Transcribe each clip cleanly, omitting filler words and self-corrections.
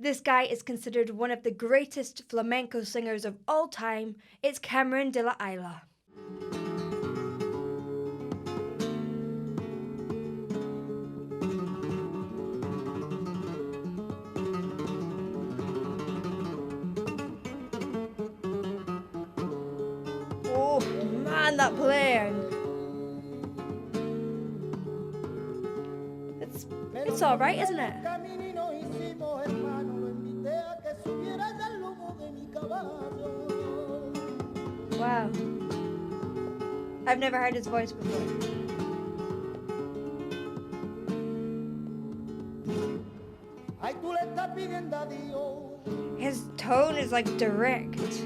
This guy is considered one of the greatest flamenco singers of all time. It's Camarón de la Isla. Oh man, that playing! It's all right, isn't it? Wow. I've never heard his voice before. His tone is like direct.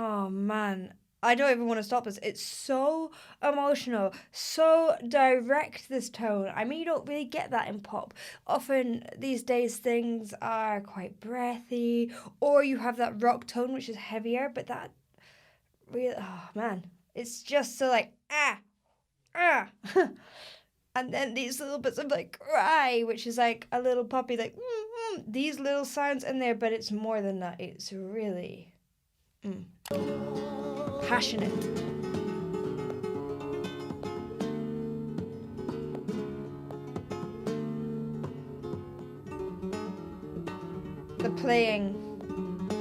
Oh man, I don't even want to stop this. It's so emotional, so direct, this tone. I mean, you don't really get that in pop. Often these days things are quite breathy, or you have that rock tone which is heavier, but that really, oh man, it's just so like, and then these little bits of like cry, which is like a little puppy, like, these little sounds in there, but it's more than that. It's really passionate. The playing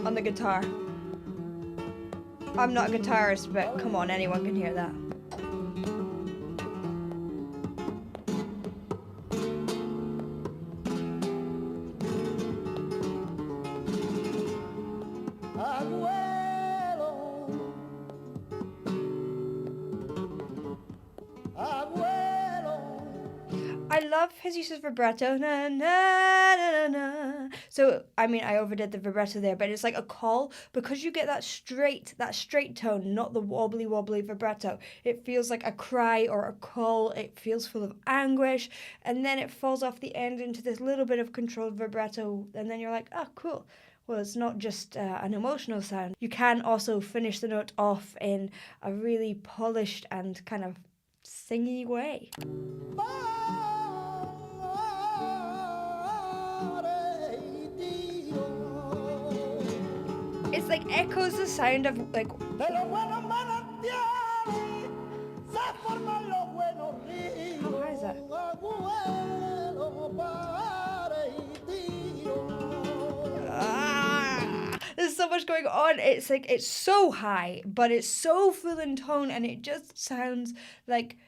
on the guitar. I'm not a guitarist, but come on, anyone can hear that. I love his use of vibrato. Na, na, na, na, na. So, I mean, I overdid the vibrato there, but it's like a call, because you get that straight tone, not the wobbly vibrato. It feels like a cry or a call. It feels full of anguish, and then it falls off the end into this little bit of controlled vibrato, and then you're like, oh, cool. Well, it's not just an emotional sound. You can also finish the note off in a really polished and kind of singy way. It's like echoes the sound of like. How high is that? There's so much going on. It's like, it's so high, but it's so full in tone, and it just sounds like,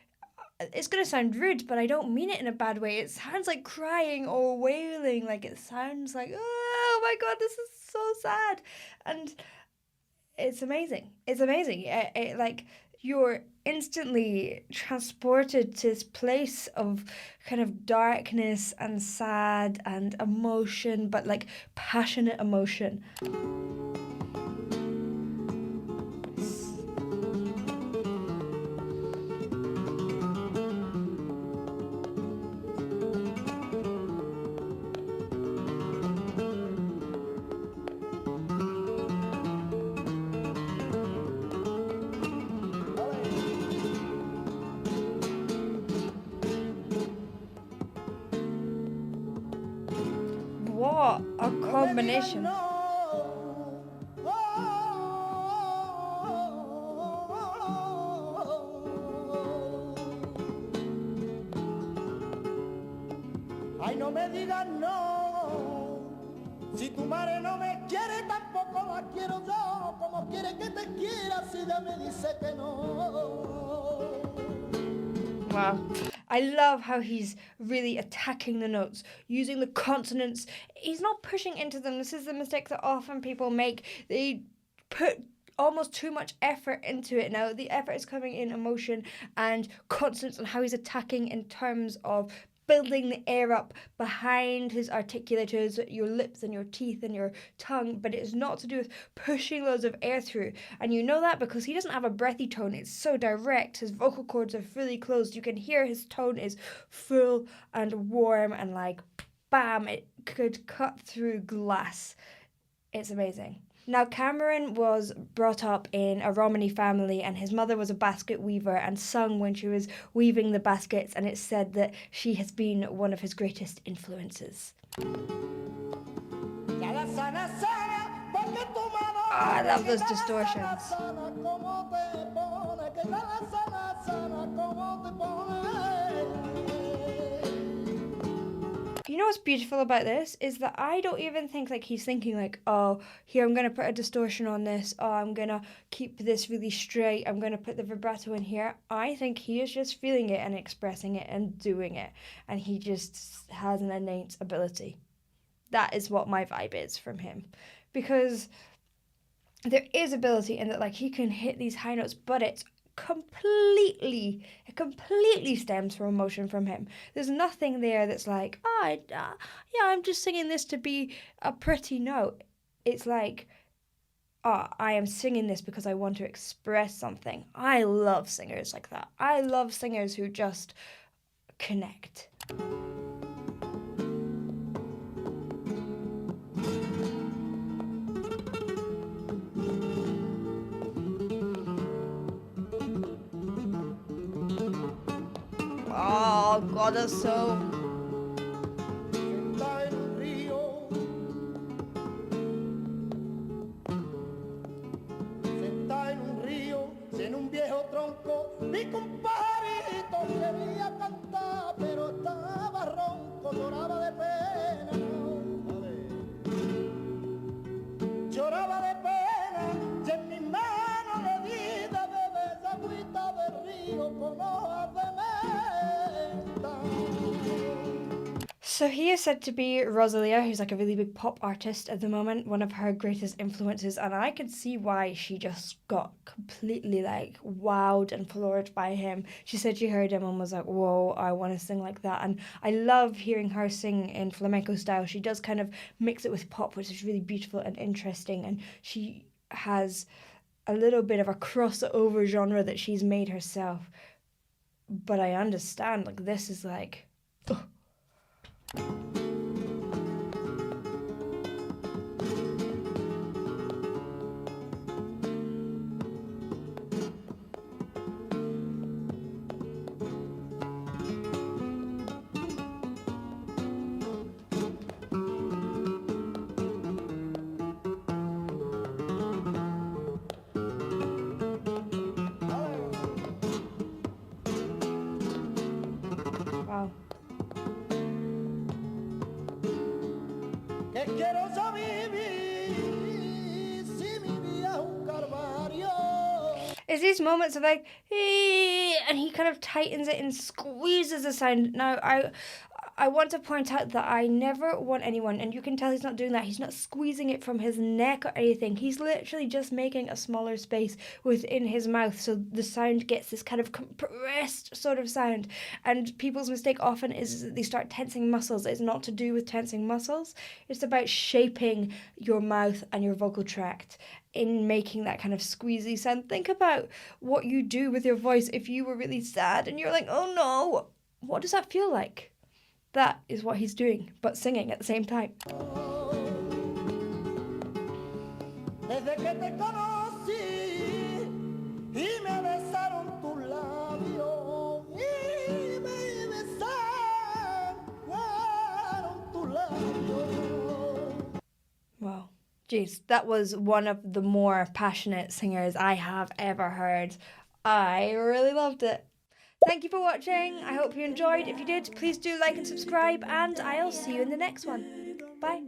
it's gonna sound rude, but I don't mean it in a bad way. It sounds like crying or wailing. Like, it sounds like, oh my god, this is so sad. And it's amazing. It's amazing. It like, you're instantly transported to this place of kind of darkness and sad and emotion, but like passionate emotion. What a combination. Ay, no me digas no. Si tu madre no me quiere, tampoco la quiero yo. Como quiere que te quiera si ella me dice que no. Wow. I love how he's really attacking the notes, using the consonants. He's not pushing into them. This is the mistake that often people make. They put almost too much effort into it. Now, the effort is coming in emotion and consonants, and how he's attacking in terms of building the air up behind his articulators, your lips and your teeth and your tongue, but it is not to do with pushing loads of air through. And you know that because he doesn't have a breathy tone. It's so direct. His vocal cords are fully closed. You can hear his tone is full and warm and like, bam, it could cut through glass. It's amazing. Now, Cameron was brought up in a Romani family, and his mother was a basket weaver and sung when she was weaving the baskets, and it's said that she has been one of his greatest influences. I love those distortions. You know what's beautiful about this is that I don't even think like he's thinking like, oh, here I'm going to put a distortion on this. Oh, I'm going to keep this really straight. I'm going to put the vibrato in here. I think he is just feeling it and expressing it and doing it. And he just has an innate ability. That is what my vibe is from him. Because there is ability in that like he can hit these high notes, but it completely stems from emotion from him. There's nothing there that's like, I'm just singing this to be a pretty note. It's like, I am singing this because I want to express something. I love singers like that. I love singers who just connect. Oh, God, that's so... Sentada en un río, en un viejo tronco, vi que un pajarito quería cantar, pero estaba ronco, lloraba de pena. Lloraba de pena, y en mi mano le di de beber esa agüita del río con hojas de menta. So he is said to be Rosalía, who's like a really big pop artist at the moment, one of her greatest influences, and I could see why she just got completely like wowed and floored by him. She said she heard him and was like, whoa, I want to sing like that. And I love hearing her sing in flamenco style. She does kind of mix it with pop, which is really beautiful and interesting, and she has a little bit of a crossover genre that she's made herself. But I understand, like, this is like... ugh. Wow. Que quiero yo vivir si mi vida es un calvario. It's these moments of like, and he kind of tightens it and squeezes the sound. Now, I want to point out that I never want anyone, and you can tell he's not doing that, he's not squeezing it from his neck or anything. He's literally just making a smaller space within his mouth so the sound gets this kind of compressed sort of sound. And people's mistake often is that they start tensing muscles. It's not to do with tensing muscles. It's about shaping your mouth and your vocal tract in making that kind of squeezy sound. Think about what you do with your voice if you were really sad and you're like, oh no, what does that feel like? That is what he's doing, but singing at the same time. Desde que te conocí y me besaron tus labios y me besaron tus labios. Wow. Jeez, that was one of the more passionate singers I have ever heard. I really loved it. Thank you for watching. I hope you enjoyed. If you did, please do like and subscribe, and I'll see you in the next one. Bye.